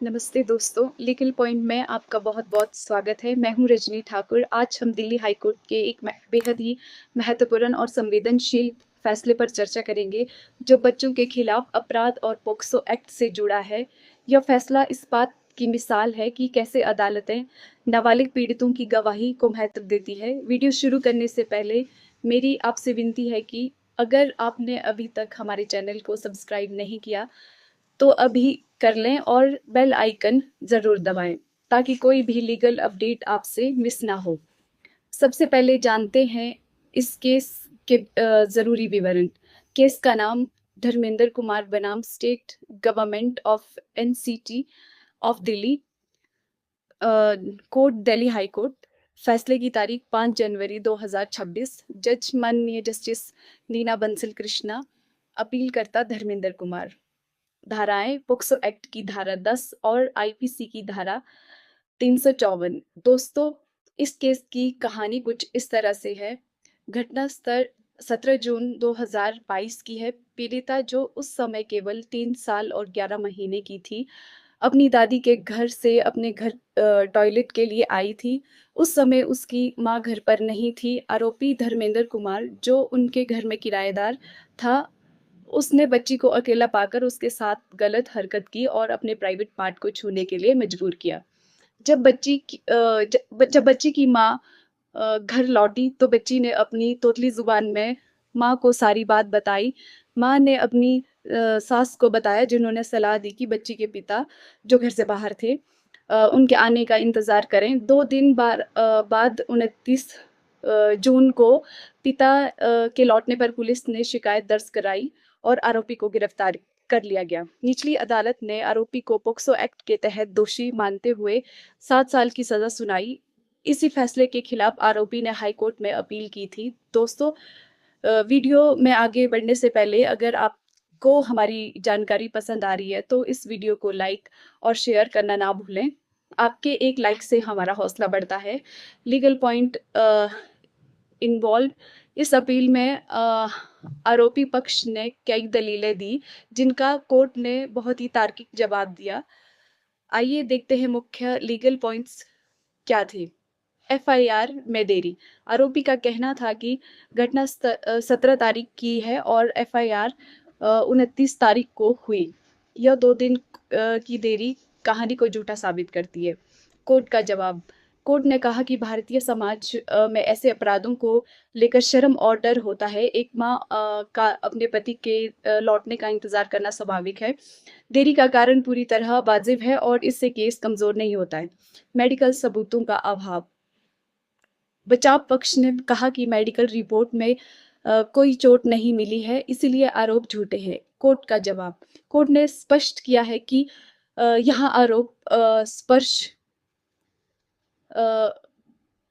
नमस्ते दोस्तों, legal point में आपका बहुत-बहुत स्वागत है। मैं हूँ रजनी ठाकुर। आज हम दिल्ली हाई कोर्ट के एक बेहद ही महत्वपूर्ण और संवेदनशील फैसले पर चर्चा करेंगे, जो बच्चों के खिलाफ अपराध और पोक्सो एक्ट से जुड़ा है। यह फैसला इस बात की मिसाल है कि कैसे अदालतें नाबालिग पीड़ितों की गवाही को महत्व देती है। वीडियो शुरू करने से पहले मेरी आपसे विनती है कि अगर आपने अभी तक हमारे चैनल को सब्सक्राइब नहीं किया, तो अभी कर लें और बेल आइकन ज़रूर दबाएं ताकि कोई भी लीगल अपडेट आपसे मिस ना हो। सबसे पहले जानते हैं इस केस के ज़रूरी विवरण। केस का नाम धर्मेंद्र कुमार बनाम state government of NCT of Delhi, court Delhi high court. फैसले की तारीख 5 जनवरी 2026। जज माननीय जस्टिस नीना बंसल कृष्णा। अपीलकर्ता धर्मेंद्र कुमार। धाराएं पोक्सो एक्ट की धारा 10 और आईपीसी की धारा 354। दोस्तों, इस केस की कहानी कुछ इस तरह से है। घटना स्थल 17 जून 2022 की है। पीड़िता, जो उस समय केवल 3 साल और 11 महीने की थी, अपनी दादी के घर से अपने घर टॉयलेट के लिए आई थी। उस समय उसकी माँ घर पर नहीं थी। आरोपी धर्मेंद्र कुमार, जो उनके घर में किराएदार था, उसने बच्ची को अकेला पाकर उसके साथ गलत हरकत की और अपने प्राइवेट पार्ट को छूने के लिए मजबूर किया। जब बच्ची की माँ घर लौटी तो बच्ची ने अपनी तोतली जुबान में माँ को सारी बात बताई। माँ ने अपनी सास को बताया, जिन्होंने सलाह दी कि बच्ची के पिता, जो घर से बाहर थे, उनके आने का इंतज़ार करें। 2 दिन बाद 29 जून को पिता के लौटने पर पुलिस ने शिकायत दर्ज कराई और आरोपी को गिरफ्तार कर लिया गया। निचली अदालत ने आरोपी को पोक्सो एक्ट के तहत दोषी मानते हुए 7 साल की सज़ा सुनाई। इसी फैसले के खिलाफ आरोपी ने हाई कोर्ट में अपील की थी। दोस्तों, वीडियो में आगे बढ़ने से पहले अगर आपको हमारी जानकारी पसंद आ रही है तो इस वीडियो को लाइक और शेयर करना ना भूलें। आपके एक लाइक से हमारा हौसला बढ़ता है। लीगल पॉइंट इन्वॉल्व इस अपील में आरोपी पक्ष ने कई दलीलें दी, जिनका कोर्ट ने बहुत ही तार्किक जवाब दिया। आइए देखते हैं मुख्य लीगल पॉइंट्स क्या थे। एफआईआर में देरी। आरोपी का कहना था कि घटना 17 तारीख की है और एफआईआर 29 तारीख को हुई। यह 2 दिन की देरी कहानी को झूठा साबित करती है। कोर्ट का जवाब। कोर्ट ने कहा कि भारतीय समाज में ऐसे अपराधों को लेकर शर्म और डर होता है। एक माँ का अपने पति के लौटने का इंतजार करना स्वाभाविक है। देरी का कारण पूरी तरह वाजिब है और इससे केस कमजोर नहीं होता है। मेडिकल सबूतों का अभाव। बचाव पक्ष ने कहा कि मेडिकल रिपोर्ट में कोई चोट नहीं मिली है, इसलिए आरोप झूठे हैं। कोर्ट का जवाब। कोर्ट ने स्पष्ट किया है कि यहाँ आरोप स्पर्श अ,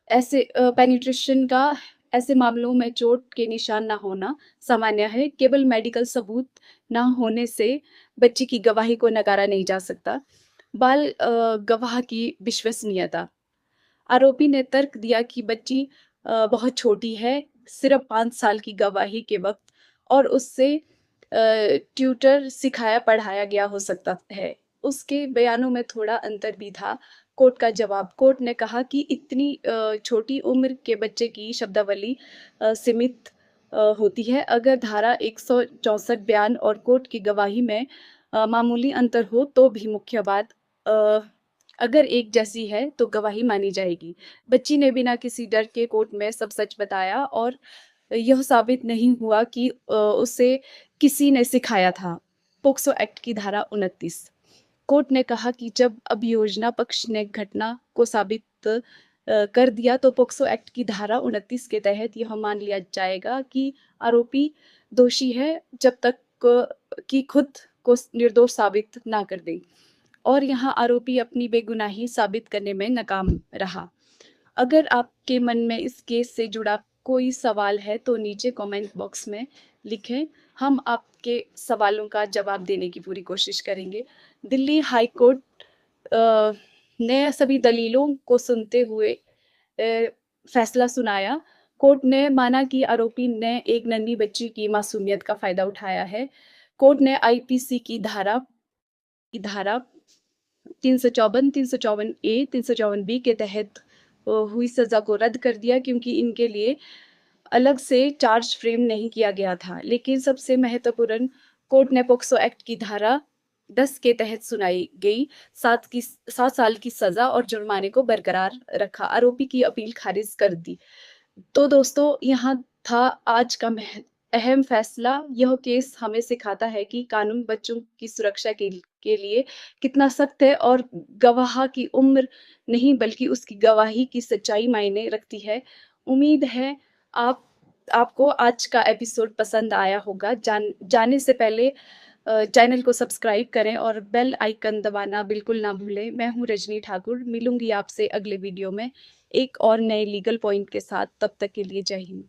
ऐसे पेनिट्रेशन का ऐसे मामलों में चोट के निशान ना होना सामान्य है। केवल मेडिकल सबूत ना होने से बच्ची की गवाही को नकारा नहीं जा सकता। बाल गवाह की विश्वसनीयता। आरोपी ने तर्क दिया कि बच्ची बहुत छोटी है, सिर्फ 5 साल की गवाही के वक्त, और उससे ट्यूटर सिखाया पढ़ाया गया हो सकता है। उसके बयानों में थोड़ा अंतर भी था। कोर्ट का जवाब। कोर्ट ने कहा कि इतनी छोटी उम्र के बच्चे की शब्दावली सीमित होती है। अगर धारा 164 बयान और कोर्ट की गवाही में मामूली अंतर हो तो भी मुख्य बात अगर एक जैसी है तो गवाही मानी जाएगी। बच्ची ने बिना किसी डर के कोर्ट में सब सच बताया और यह साबित नहीं हुआ कि उसे किसी ने सिखाया था। पोक्सो एक्ट की धारा 29। कोर्ट ने कहा कि जब अभियोजना पक्ष ने घटना को साबित कर दिया तो पोक्सो एक्ट की धारा 29 के तहत यह मान लिया जाएगा कि आरोपी दोषी है जब तक कि खुद को निर्दोष साबित ना कर दे, और यहाँ आरोपी अपनी बेगुनाही साबित करने में नाकाम रहा। अगर आपके मन में इस केस से जुड़ा कोई सवाल है तो नीचे कमेंट बॉक्स में लिखें। हम आपके सवालों का जवाब देने की पूरी कोशिश करेंगे। दिल्ली हाई कोर्ट ने सभी दलीलों को सुनते हुए फैसला सुनाया। कोर्ट ने माना कि आरोपी ने एक नन्ही बच्ची की मासूमियत का फायदा उठाया है। कोर्ट ने आईपीसी की धारा 354, 354 ए, 354 बी के तहत हुई सज़ा को रद्द कर दिया, क्योंकि इनके लिए अलग से चार्ज फ्रेम नहीं किया गया था। लेकिन सबसे महत्वपूर्ण, कोर्ट ने पोक्सो एक्ट की धारा 10 के तहत सुनाई गई 7 साल की सज़ा और जुर्माने को बरकरार रखा। आरोपी की अपील खारिज कर दी। तो दोस्तों, यहाँ था आज का अहम फैसला। यह केस हमें सिखाता है कि कानून बच्चों की सुरक्षा के लिए कितना सख्त है, और गवाह की उम्र नहीं बल्कि उसकी गवाही की सच्चाई मायने रखती है। उम्मीद है आप आपको आज का एपिसोड पसंद आया होगा। जाने से पहले चैनल को सब्सक्राइब करें और बेल आइकन दबाना बिल्कुल ना भूलें। मैं हूँ रजनी ठाकुर, मिलूंगी आपसे अगले वीडियो में एक और नए लीगल पॉइंट के साथ। तब तक के लिए जय हिंद।